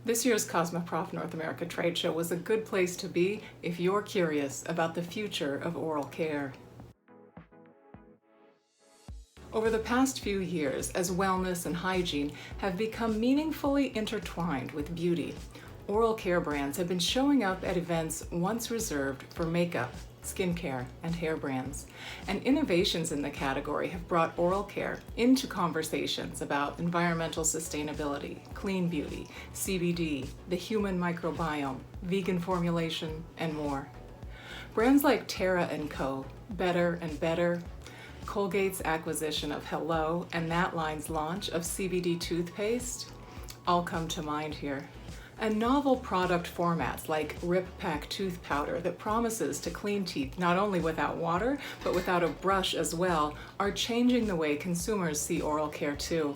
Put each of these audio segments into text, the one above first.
This year's Cosmoprof North America trade show was a good place to be if you're curious about the future of oral care. Over the past few years, as wellness and hygiene have become meaningfully intertwined with beauty, oral care brands have been showing up at events once reserved for makeup, skincare, and hair brands. And innovations in the category have brought oral care into conversations about environmental sustainability, clean beauty, CBD, the human microbiome, vegan formulation, and more. Brands like Terra Co, Better and Better, Colgate's acquisition of Hello, and that line's launch of CBD toothpaste all come to mind here. And novel product formats like Rip Pak tooth powder that promises to clean teeth not only without water, but without a brush as well, are changing the way consumers see oral care too.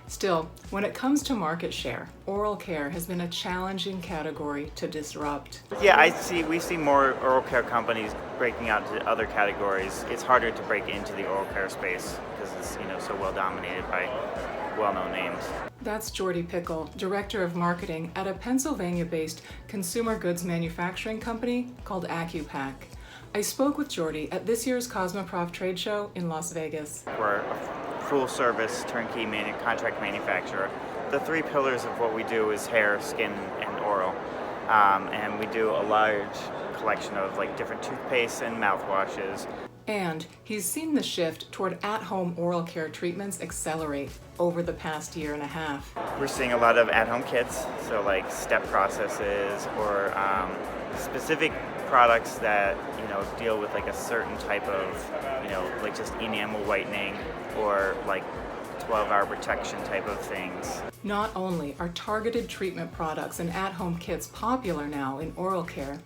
Still, when it comes to market share, oral care has been a challenging category to disrupt. Yeah, we see more oral care companies breaking out to other categories. It's harder to break into the oral care space because it's so well dominated by well-known names. That's Jordy Pickle, Director of Marketing at a Pennsylvania-based consumer goods manufacturing company called AccuPack. I spoke with Jordy at this year's Cosmoprof trade show in Las Vegas. We're a full-service turnkey contract manufacturer. The three pillars of what we do is hair, skin, and oral. And we do a large collection of different toothpaste and mouthwashes. And he's seen the shift toward at-home oral care treatments accelerate over the past year and a half. We're seeing a lot of at-home kits, so step processes or specific products that deal with a certain type of just enamel whitening or 12-hour protection type of things. Not only are targeted treatment products and at-home kits popular now in oral care,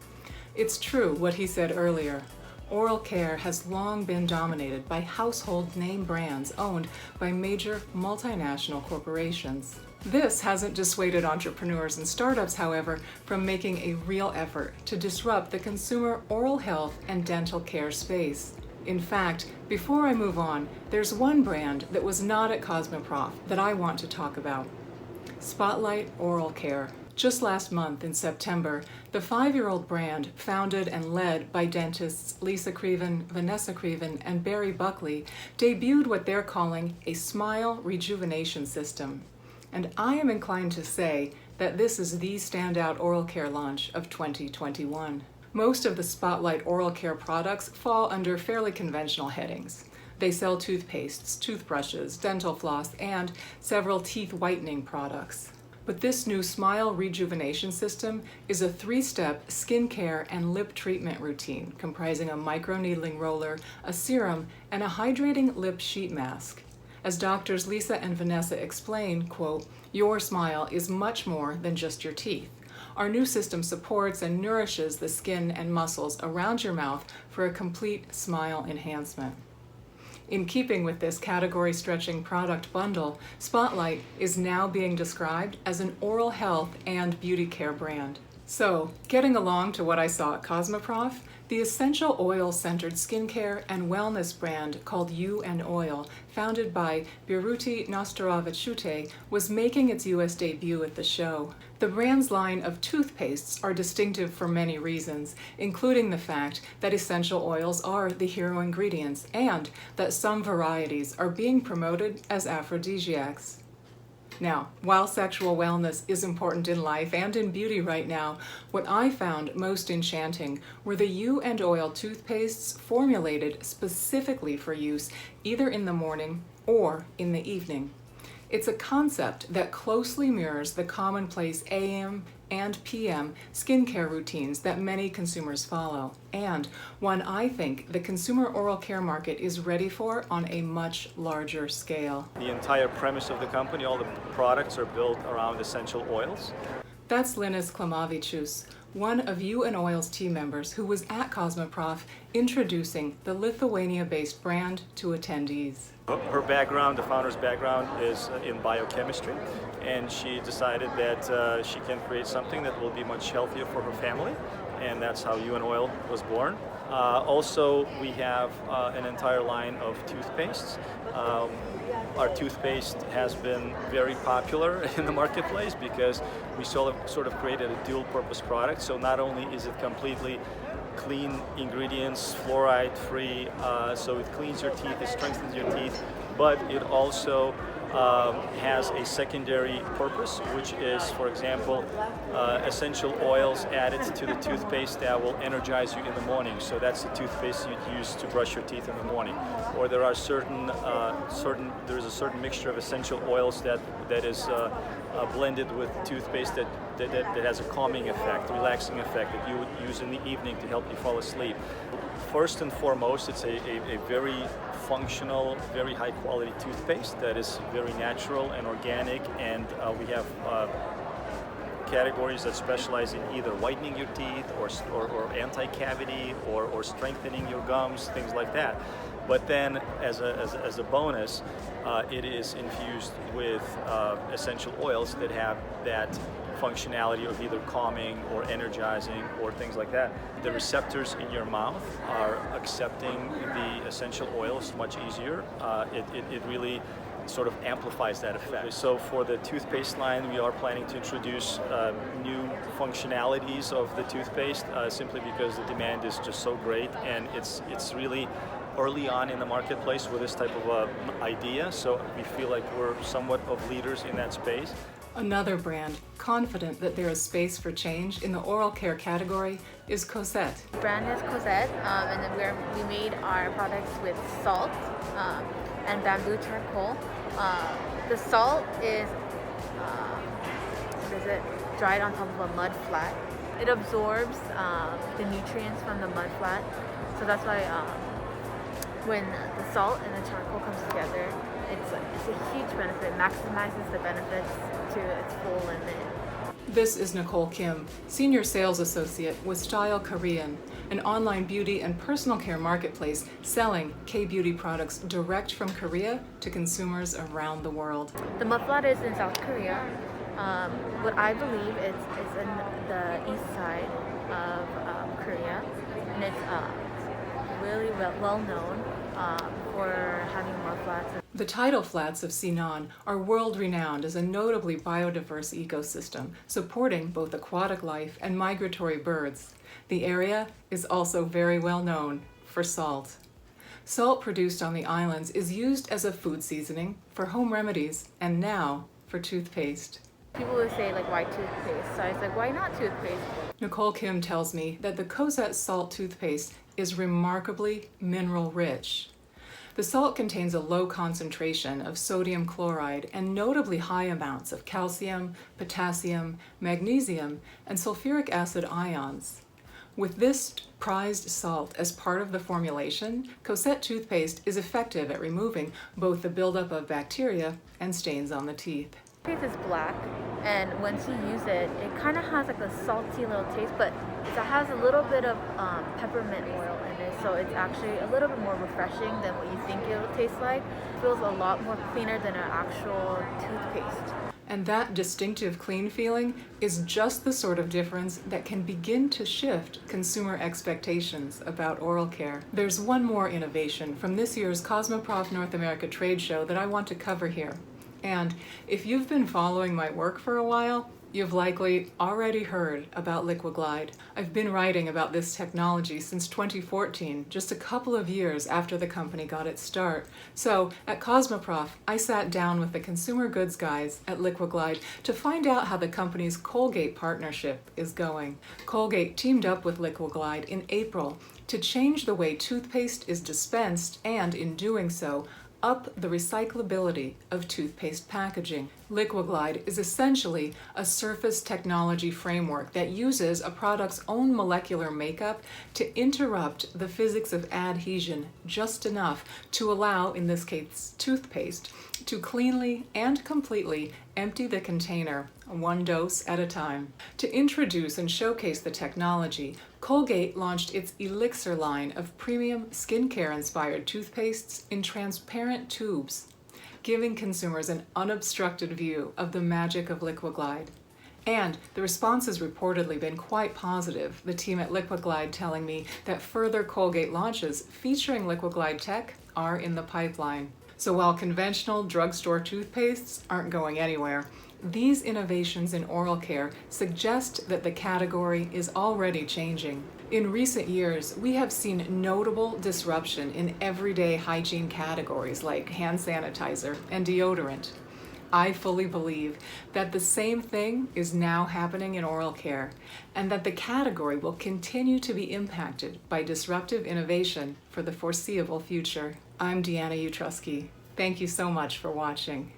it's true what he said earlier. Oral care has long been dominated by household name brands owned by major multinational corporations. This hasn't dissuaded entrepreneurs and startups, however, from making a real effort to disrupt the consumer oral health and dental care space. In fact, before I move on, there's one brand that was not at Cosmoprof that I want to talk about. Spotlight Oral Care. Just last month in September, the 5-year-old brand, founded and led by dentists Lisa Creven, Vanessa Creven, and Barry Buckley, debuted what they're calling a smile rejuvenation system. And I am inclined to say that this is the standout oral care launch of 2021. Most of the Spotlight oral care products fall under fairly conventional headings. They sell toothpastes, toothbrushes, dental floss, and several teeth whitening products. But this new Smile Rejuvenation System is a 3-step skincare and lip treatment routine comprising a microneedling roller, a serum, and a hydrating lip sheet mask. As doctors Lisa and Vanessa explain, quote, "Your smile is much more than just your teeth. Our new system supports and nourishes the skin and muscles around your mouth for a complete smile enhancement." In keeping with this category-stretching product bundle, Spotlight is now being described as an oral health and beauty care brand. So, getting along to what I saw at Cosmoprof, the essential oil-centered skincare and wellness brand called You and Oil, founded by Biruti Nastorovichute, was making its U.S. debut at the show. The brand's line of toothpastes are distinctive for many reasons, including the fact that essential oils are the hero ingredients and that some varieties are being promoted as aphrodisiacs. Now, while sexual wellness is important in life and in beauty right now, what I found most enchanting were the You and Oil toothpastes formulated specifically for use either in the morning or in the evening. It's a concept that closely mirrors the commonplace AM and PM skincare routines that many consumers follow, and one I think the consumer oral care market is ready for on a much larger scale. The entire premise of the company, all the products are built around essential oils. That's Linas Klamavicius, one of You and Oil's team members who was at Cosmoprof introducing the Lithuania-based brand to attendees. Her background, the founder's background, is in biochemistry, and she decided that she can create something that will be much healthier for her family, and that's how You and Oil was born. Also, we have an entire line of toothpastes. our toothpaste has been very popular in the marketplace because we sort of created a dual-purpose product. So not only is it completely clean ingredients, fluoride-free, so it cleans your teeth, it strengthens your teeth, but it also has a secondary purpose, which is, for example, essential oils added to the toothpaste that will energize you in the morning. So that's the toothpaste you'd use to brush your teeth in the morning. Or there are there's a certain mixture of essential oils that is blended with toothpaste that has a calming effect, relaxing effect that you would use in the evening to help you fall asleep. First and foremost, it's a very functional, very high quality toothpaste that is very natural and organic, and we have categories that specialize in either whitening your teeth or anti-cavity or strengthening your gums, things like that. But then as a bonus, it is infused with essential oils that have that functionality of either calming or energizing or things like that. The receptors in your mouth are accepting the essential oils much easier. It really sort of amplifies that effect. So for the toothpaste line, we are planning to introduce new functionalities of the toothpaste simply because the demand is just so great, and it's really early on in the marketplace with this type of idea, so we feel like we're somewhat of leaders in that space. Another brand confident that there is space for change in the oral care category is Cosette. The brand is Cosette, and then we made our products with salt and bamboo charcoal. The salt is dried on top of a mud flat. It absorbs the nutrients from the mud flat, so that's why when the salt and the charcoal comes together, it's a huge benefit. It maximizes the benefits to its full limit. This is Nicole Kim, Senior Sales Associate with Style Korean, an online beauty and personal care marketplace selling K-beauty products direct from Korea to consumers around the world. The mud flat is in South Korea. What I believe is in the east side of Korea, and it's really well known for having mud flats. The tidal flats of Sinan are world-renowned as a notably biodiverse ecosystem, supporting both aquatic life and migratory birds. The area is also very well known for salt. Salt produced on the islands is used as a food seasoning, for home remedies, and now for toothpaste. People would say, like, why toothpaste? So I was like, why not toothpaste? Nicole Kim tells me that the Cosette salt toothpaste is remarkably mineral-rich. The salt contains a low concentration of sodium chloride and notably high amounts of calcium, potassium, magnesium, and sulfuric acid ions. With this prized salt as part of the formulation, Cosette toothpaste is effective at removing both the buildup of bacteria and stains on the teeth. Toothpaste is black, and once you use it, it kind of has like a salty little taste, but it has a little bit of peppermint oil in it, so it's actually a little bit more refreshing than what you think it will taste like. It feels a lot more cleaner than an actual toothpaste. And that distinctive clean feeling is just the sort of difference that can begin to shift consumer expectations about oral care. There's one more innovation from this year's Cosmoprof North America trade show that I want to cover here. And if you've been following my work for a while, you've likely already heard about Liquiglide. I've been writing about this technology since 2014, just a couple of years after the company got its start. So at Cosmoprof, I sat down with the consumer goods guys at Liquiglide to find out how the company's Colgate partnership is going. Colgate teamed up with Liquiglide in April to change the way toothpaste is dispensed and, in doing so, up the recyclability of toothpaste packaging. Liquiglide is essentially a surface technology framework that uses a product's own molecular makeup to interrupt the physics of adhesion just enough to allow, in this case, toothpaste, to cleanly and completely empty the container, one dose at a time. To introduce and showcase the technology, Colgate launched its Elixir line of premium skincare-inspired toothpastes in transparent tubes, giving consumers an unobstructed view of the magic of Liquiglide. And the response has reportedly been quite positive, the team at Liquiglide telling me that further Colgate launches featuring Liquiglide tech are in the pipeline. So while conventional drugstore toothpastes aren't going anywhere, these innovations in oral care suggest that the category is already changing. In recent years, we have seen notable disruption in everyday hygiene categories like hand sanitizer and deodorant. I fully believe that the same thing is now happening in oral care, and that the category will continue to be impacted by disruptive innovation for the foreseeable future. I'm Deanna Utroske. Thank you so much for watching.